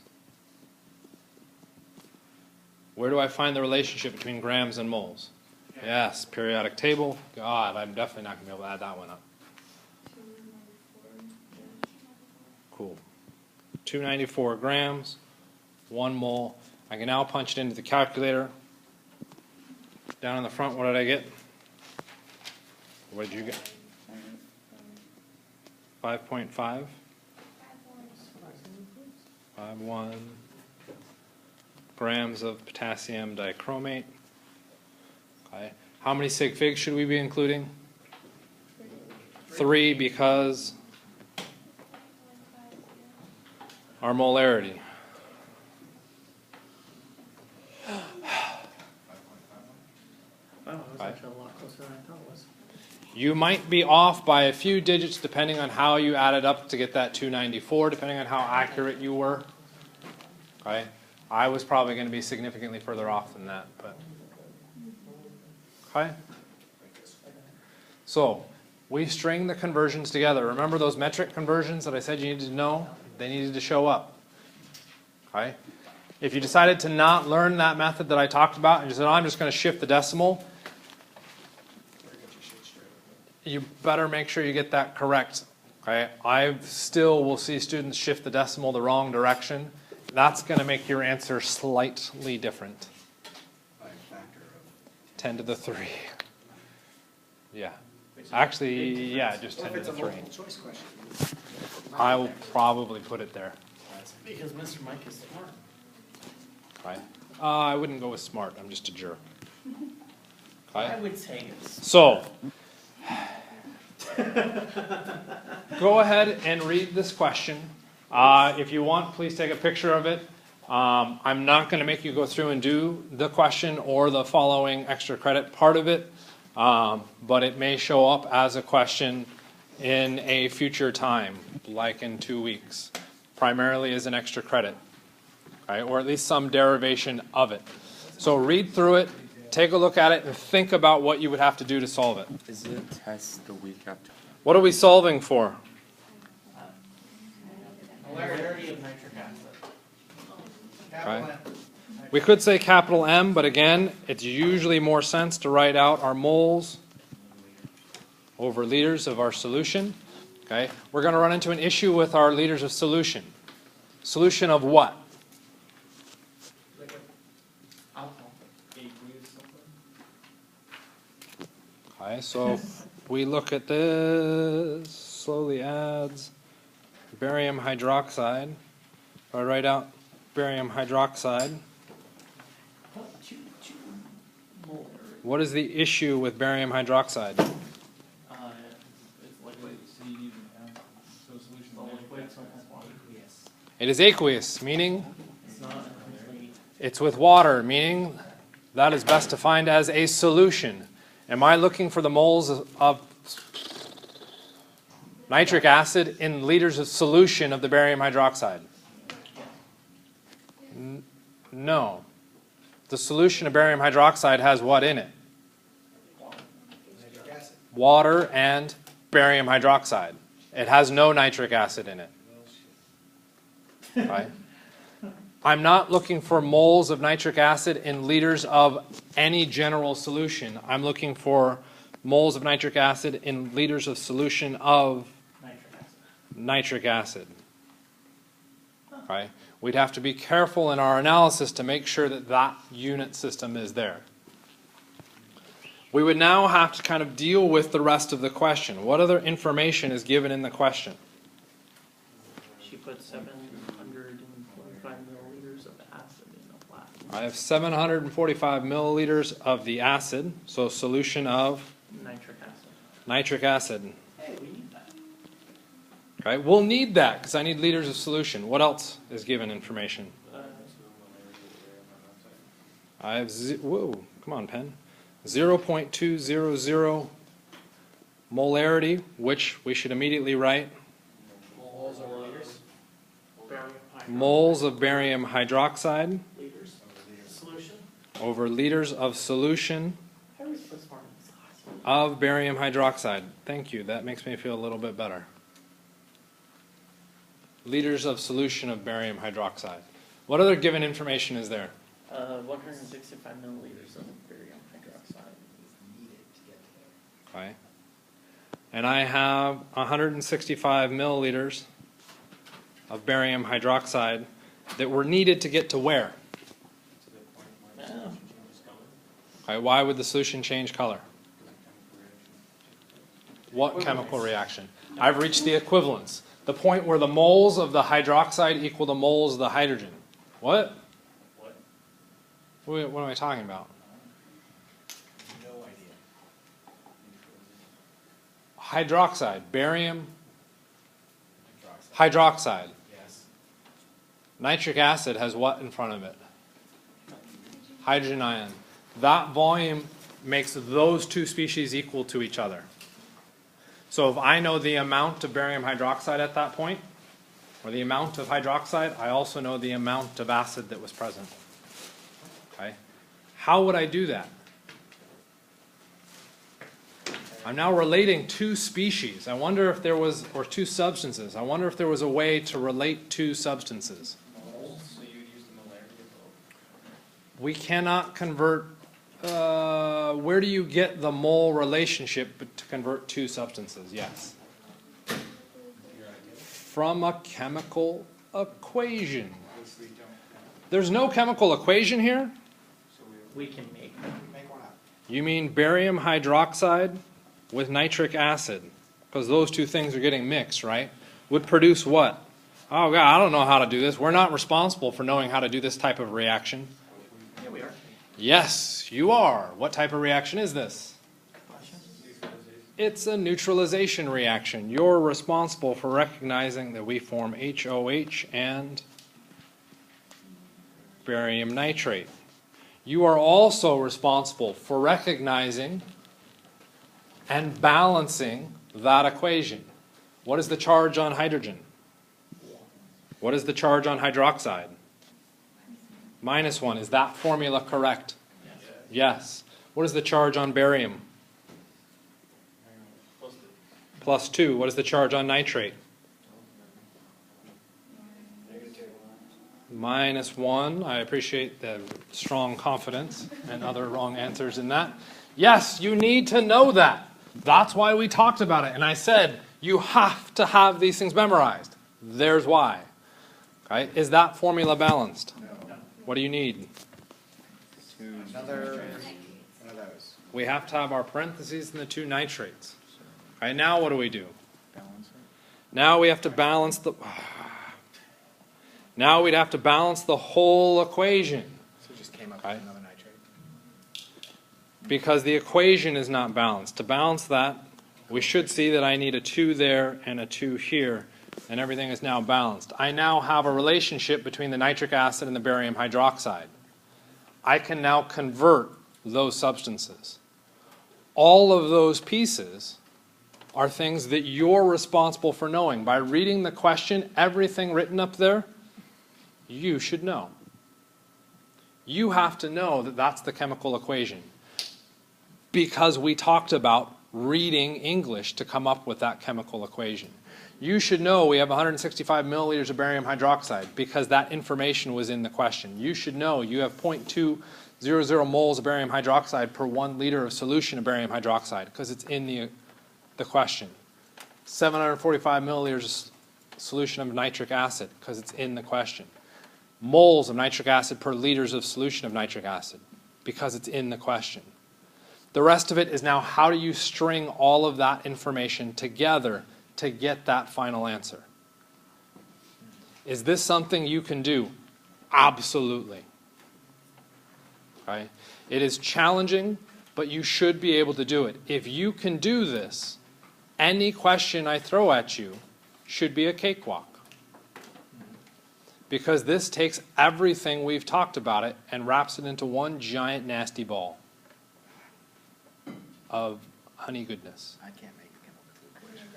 Where do I find the relationship between grams and moles? Yes, periodic table. God, I'm definitely not going to be able to add that one up. Cool. 294 grams, 1 mole. I can now punch it into the calculator. Down in the front, what did I get? What did you get? 5.5? 5.1 grams of potassium dichromate. Okay. How many sig figs should we be including? 3 because our molarity.
Wow, it was
Right.
actually a lot closer than I thought it was.
You might be off by a few digits depending on how you added up to get that 294, depending on how accurate you were. Okay? I was probably going to be significantly further off than that, but okay? So, we string the conversions together. Remember those metric conversions that I said you needed to know? They needed to show up. Okay? If you decided to not learn that method that I talked about and you said, oh, I'm just going to shift the decimal, you better make sure you get that correct. Okay? I still will see students shift the decimal the wrong direction. That's going to make your answer slightly different.
By a factor of.
10 to the 3. Yeah. Actually, yeah, just 10
Well,
to
if it's
the
a
3.
multiple choice question.
I will probably put it there.
Because Mr. Mike is smart.
Right? I wouldn't go with smart. I'm just a jerk.
I
Okay?
would say it's.
So, go ahead and read this question. If you want, please take a picture of it. I'm not going to make you go through and do the question or the following extra credit part of it, but it may show up as a question in a future time, like in 2 weeks, primarily as an extra credit, right? Or at least some derivation of it. So read through it, take a look at it, and think about what you would have to do to solve it.
Is the test the week after?
What are we solving for?
Molarity of nitric acid.
Capital
Right.
M.
We could say capital M, but again, it's usually more sense to write out our moles over liters of our solution. Okay, we're going to run into an issue with our liters of solution. Solution of what?
Alcohol.
Okay, so if we look at this, slowly adds barium hydroxide. If I write out barium hydroxide,
Molarity.
what is the issue with barium hydroxide?
It's liquid.
So you need to have, so solution.
It's a liquid, so it has water. Yes.
It is aqueous, meaning
It's not completely.
it's with water, meaning that is best defined as a solution. Am I looking for the moles of nitric acid in liters of solution of the barium hydroxide? No. The solution of barium hydroxide has what in it?
Nitric acid.
Water and barium hydroxide. It has no nitric acid in it. Right? I'm not looking for moles of nitric acid in liters of any general solution. I'm looking for moles of nitric acid in liters of solution of
Nitric acid.
nitric acid. Right? We'd have to be careful in our analysis to make sure that that unit system is there. We would now have to kind of deal with the rest of the question. What other information is given in the question?
She put 745 milliliters of acid in a flask.
I have 745 milliliters of the acid, so solution of
Nitric acid.
nitric acid.
Hey, we need that.
Okay, we'll need that because I need liters of solution. What else is given information? I have, whoa, come on, pen. 0.200 molarity, which we should immediately write. Moles of barium hydroxide
Liters. Solution.
over liters of solution
I always put smart in this class.
of barium hydroxide. Thank you. That makes me feel a little bit better. Liters of solution of barium hydroxide. What other given information is there?
165 milliliters of barium hydroxide.
Okay. And I have 165 milliliters of barium hydroxide that were needed to get to where?
Yeah.
Okay, why would the solution change color? What chemical reaction? I've reached the equivalence. The point where the moles of the hydroxide equal the moles of the hydrogen. What? What am I talking about?
No idea.
Hydroxide, barium hydroxide.
Yes.
Nitric acid has what in front of it? Hydrogen ion. That volume makes those two species equal to each other. So if I know the amount of barium hydroxide at that point, or the amount of hydroxide, I also know the amount of acid that was present. Okay? How would I do that? I'm now relating two species. I wonder if there was, or two substances. I wonder if there was a way to relate two substances.
Moles, so you would use the molarity of both?
We cannot convert, where do you get the mole relationship to convert two substances? Yes. From a chemical equation. There's no chemical equation here?
We can make
Make one up.
You mean barium hydroxide with nitric acid, because those two things are getting mixed, right? Would produce what? Oh God, I don't know how to do this. We're not responsible for knowing how to do this type of reaction.
Yeah, we are.
Yes, you are. What type of reaction is this? It's a neutralization reaction. You're responsible for recognizing that we form HOH and barium nitrate. You are also responsible for recognizing and balancing that equation. What is the charge on hydrogen? What is the charge on hydroxide? -1. Is that formula correct? Yes. What is the charge on barium? +2. What is the charge on nitrate? -1. I appreciate the strong confidence and other wrong answers in that. Yes, you need to know that. That's why we talked about it. And I said, you have to have these things memorized. There's why. Okay? Is that formula balanced?
No.
What do you need?
Another one of those.
We have to have our parentheses and the two nitrates. Okay, now what do we do? Now we have to balance the... Now we'd have to balance the whole equation.
So it just came up
Okay.
with another nitrate.
Because the equation is not balanced. To balance that, we should see that I need a 2 there and a 2 here, and everything is now balanced. I now have a relationship between the nitric acid and the barium hydroxide. I can now convert those substances. All of those pieces are things that you're responsible for knowing. By reading the question, everything written up there, you should know. You have to know that that's the chemical equation, because we talked about reading English to come up with that chemical equation. You should know we have 165 milliliters of barium hydroxide because that information was in the question. You should know you have 0.200 moles of barium hydroxide per 1 liter of solution of barium hydroxide because it's in the question. 745 milliliters of solution of nitric acid because it's in the question. Moles of nitric acid per liters of solution of nitric acid because it's in the question. The rest of it is now how do you string all of that information together to get that final answer. Is this something you can do? Absolutely. Okay? It is challenging, but you should be able to do it. If you can do this, any question I throw at you should be a cakewalk. Because this takes everything we've talked about it and wraps it into one giant nasty ball of honey goodness.
I can't make a chemical equation.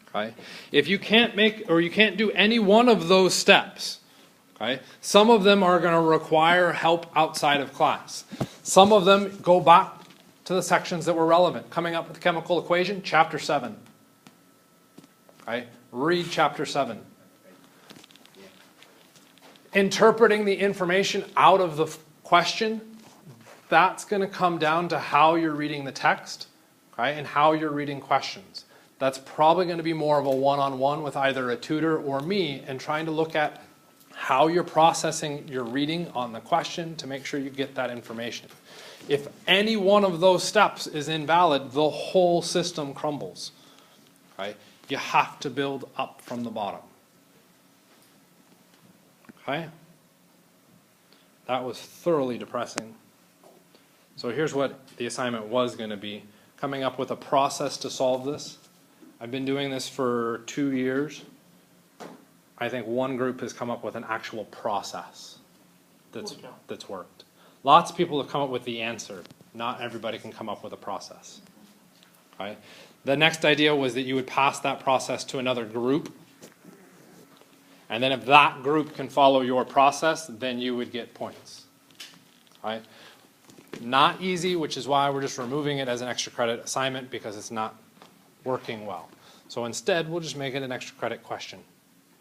Okay? If you can't make, or you can't do any one of those steps, okay, some of them are going to require help outside of class. Some of them go back to the sections that were relevant. Coming up with the chemical equation, chapter 7. Okay? Read chapter 7. Interpreting the information out of the question, that's going to come down to how you're reading the text, okay, and how you're reading questions. That's probably going to be more of a one-on-one with either a tutor or me and trying to look at how you're processing your reading on the question to make sure you get that information. If any one of those steps is invalid, the whole system crumbles. Okay? You have to build up from the bottom. Okay? That was thoroughly depressing. So here's what the assignment was going to be. Coming up with a process to solve this. I've been doing this for 2 years. I think one group has come up with an actual process that's,
Holy cow.
that's worked. Lots of people have come up with the answer. Not everybody can come up with a process. Okay? The next idea was that you would pass that process to another group. And then if that group can follow your process, then you would get points. Okay? Not easy, which is why we're just removing it as an extra credit assignment because it's not working well. So instead, we'll just make it an extra credit question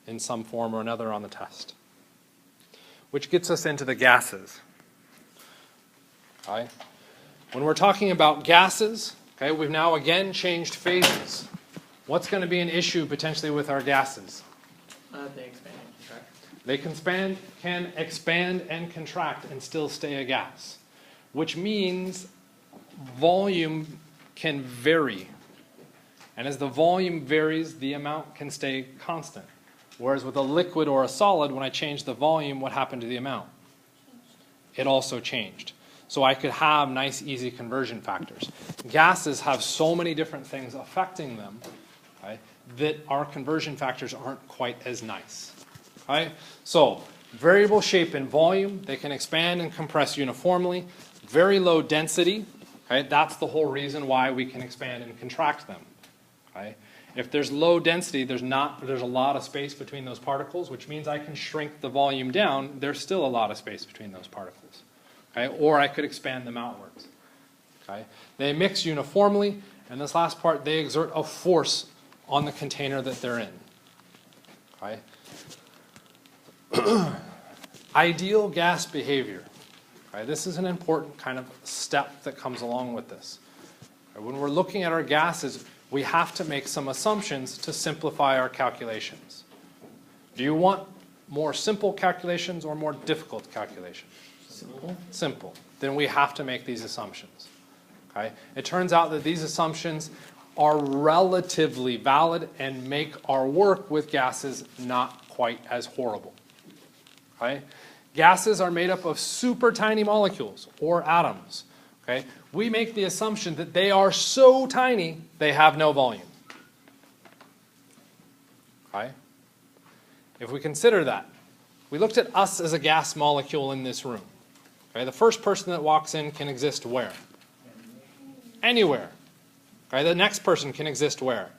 in some form or another on the test. Which gets us into the gases. Okay? When we're talking about gases, okay, we've now again changed phases. What's going to be an issue potentially with our gases?
They expand and contract.
They can expand and contract and still stay a gas, which means volume can vary. And as the volume varies, the amount can stay constant. Whereas with a liquid or a solid, when I change the volume, what happened to the amount? It also changed. So I could have nice, easy conversion factors. Gases have so many different things affecting them, okay, that our conversion factors aren't quite as nice. Okay? So variable shape and volume, they can expand and compress uniformly. Very low density, okay, that's the whole reason why we can expand and contract them. Okay? If there's low density, there's a lot of space between those particles, which means I can shrink the volume down. There's still a lot of space between those particles. Okay? Or I could expand them outwards. Okay? They mix uniformly, and this last part, they exert a force on the container that they're in. Okay? Ideal gas behavior. Okay? This is an important kind of step that comes along with this. Okay? When we're looking at our gases, we have to make some assumptions to simplify our calculations. Do you want more simple calculations or more difficult calculations?
Simple.
Simple. Then we have to make these assumptions. Okay? It turns out that these assumptions are relatively valid and make our work with gases not quite as horrible. Okay? Gases are made up of super tiny molecules or atoms. Okay? We make the assumption that they are so tiny they have no volume. Okay? If we consider that, we looked at us as a gas molecule in this room. Okay? The first person that walks in can exist where? Anywhere. Okay? The next person can exist where?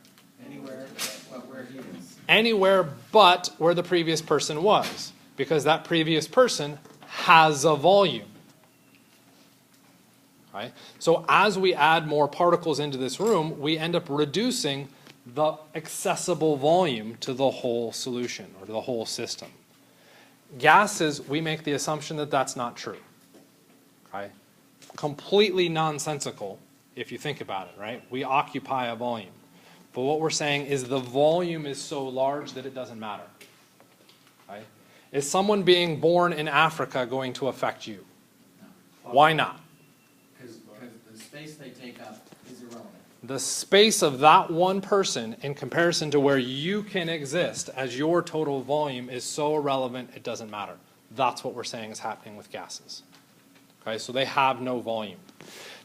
Anywhere but where he is.
Anywhere but where the previous person was, because that previous person has a volume. Right? So as we add more particles into this room, we end up reducing the accessible volume to the whole solution or to the whole system. Gases, we make the assumption that that's not true. Okay? Completely nonsensical if you think about it, right? We occupy a volume. But what we're saying is the volume is so large that it doesn't matter. Right? Is someone being born in Africa going to affect you? Why not?
Because the space they take up is irrelevant.
The space of that one person in comparison to where you can exist as your total volume is so irrelevant it doesn't matter. That's what we're saying is happening with gases. Okay, so they have no volume.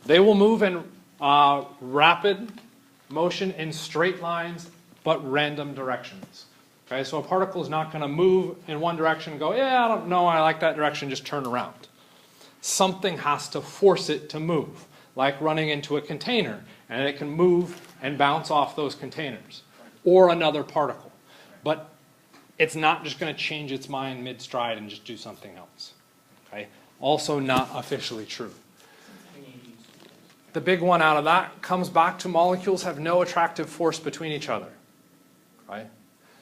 They will move in rapid motion in straight lines but random directions. Okay, so a particle is not going to move in one direction and go, yeah, I don't know, I like that direction, just turn around. Something has to force it to move, like running into a container, and it can move and bounce off those containers, or another particle. But it's not just going to change its mind mid-stride and just do something else. Okay? Also not officially true. The big one out of that comes back to molecules have no attractive force between each other. Okay?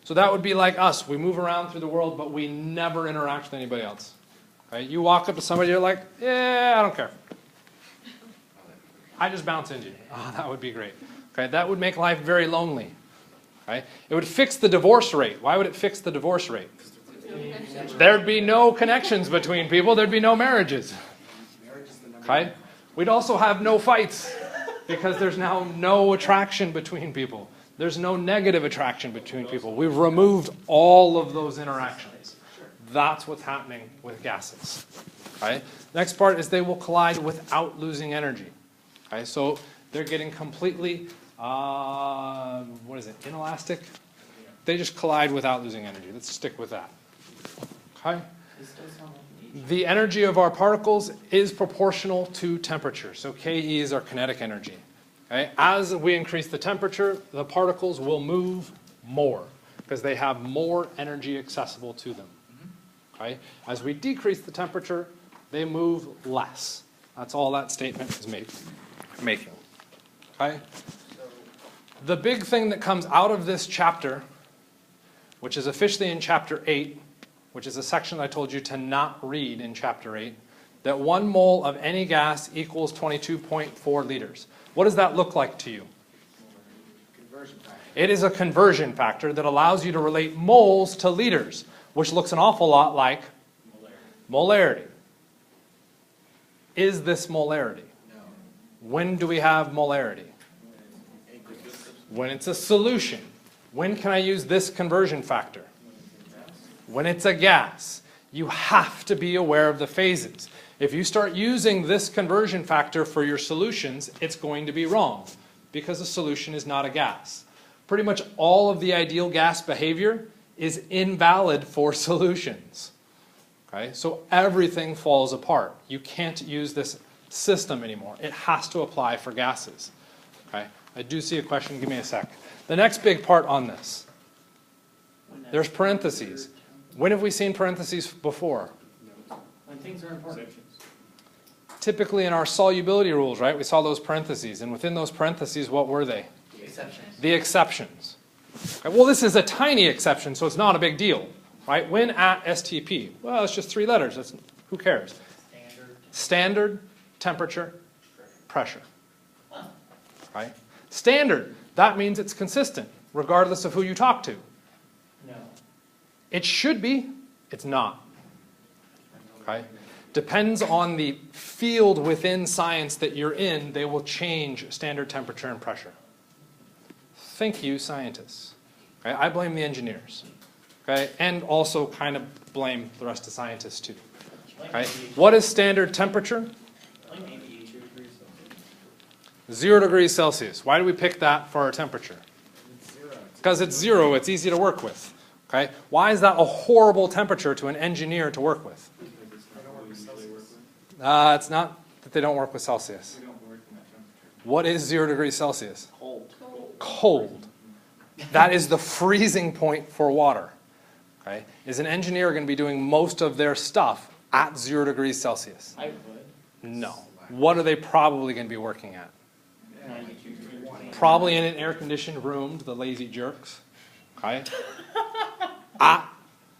So that would be like us. We move around through the world, but we never interact with anybody else. Okay? You walk up to somebody, you're like, yeah, I don't care. I just bounce into you. Oh, that would be great. Okay? That would make life very lonely. Okay? It would fix the divorce rate. Why would it fix the divorce rate? There'd be no connections between people. There'd be no marriages. Okay? We'd also have no fights because there's now no attraction between people. There's no negative attraction between people. We've removed all of those interactions. That's what's happening with gases. Okay? Next part is they will collide without losing energy. Okay? So they're getting completely, inelastic? They just collide without losing energy. Let's stick with that. Okay?
This does sound like an H.
The energy of our particles is proportional to temperature. So Ke is our kinetic energy. Okay? As we increase the temperature, the particles will move more because they have more energy accessible to them. Okay? As we decrease the temperature, they move less. That's all that statement is making. Okay? The big thing that comes out of this chapter, which is officially in chapter 8, which is a section I told you to not read in chapter 8, that 1 mole of any gas equals 22.4 liters. What does that look like to you? It is a conversion factor that allows you to relate moles to liters, which looks an awful lot like molarity. Is this molarity?
No.
When do we have molarity? When it's a solution. When can I use this conversion factor? When it's a gas. You have to be aware of the phases. If you start using this conversion factor for your solutions, it's going to be wrong because a solution is not a gas. Pretty much all of the ideal gas behavior is invalid for solutions. Okay? So everything falls apart. You can't use this system anymore. It has to apply for gases. Okay? I do see a question. Give me a sec. The next big part on this. There's parentheses. When have we seen parentheses before?
When things are important.
Typically in our solubility rules, right? We saw those parentheses. And within those parentheses, what were they?
The exceptions.
The exceptions. Okay, well, this is a tiny exception, so it's not a big deal. Right? When at STP? Well, it's just 3 letters. Who cares? Standard, temperature, pressure. Right? Standard. That means it's consistent, regardless of who you talk to.
No.
It should be. It's not. Okay? Depends on the field within science that you're in, they will change standard temperature and pressure. Thank you, scientists. Okay? I blame the engineers. Okay? And also kind of blame the rest of scientists too. Okay? What is standard temperature? 0 degrees Celsius. Why do we pick that for our temperature? Because it's 0. It's easy to work with. Okay? Why is that a horrible temperature to an engineer to work with? It's not that they don't work with Celsius. What is 0 degrees Celsius?
Cold.
Cold. That is the freezing point for water. Okay? Is an engineer going to be doing most of their stuff at 0 degrees Celsius?
I would.
No. What are they probably going to be working at? Probably in an air-conditioned room, the lazy jerks. Okay? At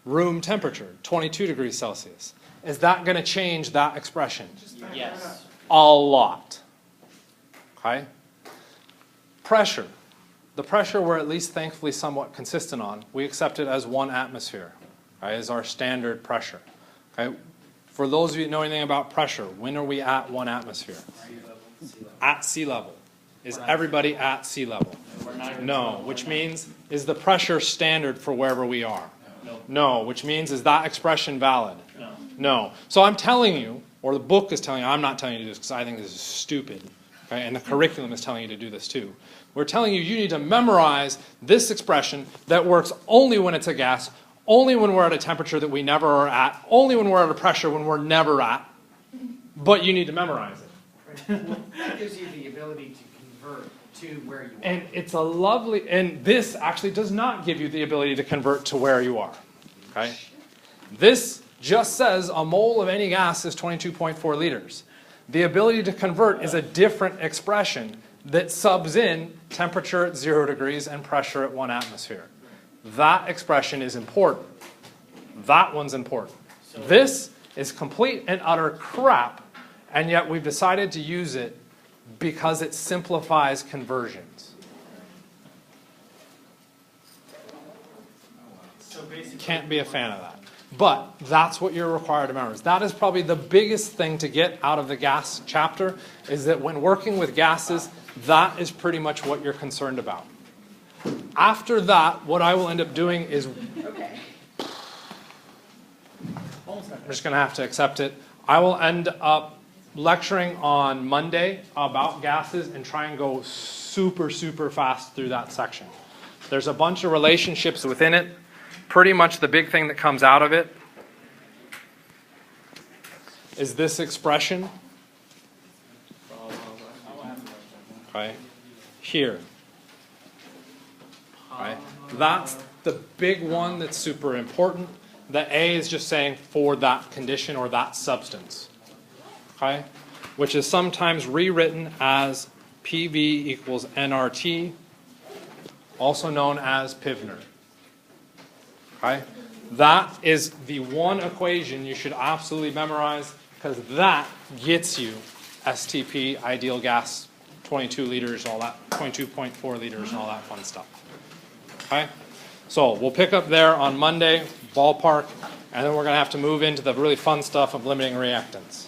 room temperature, 22 degrees Celsius. Is that going to change that expression?
Yes.
A lot. Okay? Pressure. The pressure we're at least thankfully somewhat consistent on. We accept it as 1 atmosphere. Okay, as our standard pressure. Okay? For those of you who know anything about pressure, when are we at 1 atmosphere? At sea level. Is everybody at sea level? No, which means, is the pressure standard for wherever we are? No, which means, is that expression valid? No. So I'm telling you, or the book is telling you, I'm not telling you to do this because I think this is stupid. Okay? And the curriculum is telling you to do this too. We're telling you, you need to memorize this expression that works only when it's a gas, only when we're at a temperature that we never are at, only when we're at a pressure when we're never at, but you need to memorize it.
That gives you the ability to convert to where you are.
And it's a lovely, and this actually does not give you the ability to convert to where you are. Okay? This just says a mole of any gas is 22.4 liters. The ability to convert is a different expression that subs in temperature at 0 degrees and pressure at 1 atmosphere. That expression is important. That one's important. This is complete and utter crap, and yet we've decided to use it because it simplifies conversions. Can't be a fan of that. But that's what you're required to memorize. That is probably the biggest thing to get out of the gas chapter, is that when working with gases, that is pretty much what you're concerned about. After that, what I will end up doing is, I'm just going to have to accept it. I will end up lecturing on Monday about gases and try and go super, super fast through that section. There's a bunch of relationships within it. Pretty much the big thing that comes out of it is this expression, okay, here. Okay. That's the big one that's super important. The A is just saying for that condition or that substance, okay, which is sometimes rewritten as PV equals nRT, also known as Pivner. Okay? That is the one equation you should absolutely memorize because that gets you STP, ideal gas, 22 liters, all that, 22.4 liters and all that fun stuff. Okay? So we'll pick up there on Monday, ballpark, and then we're going to have to move into the really fun stuff of limiting reactants.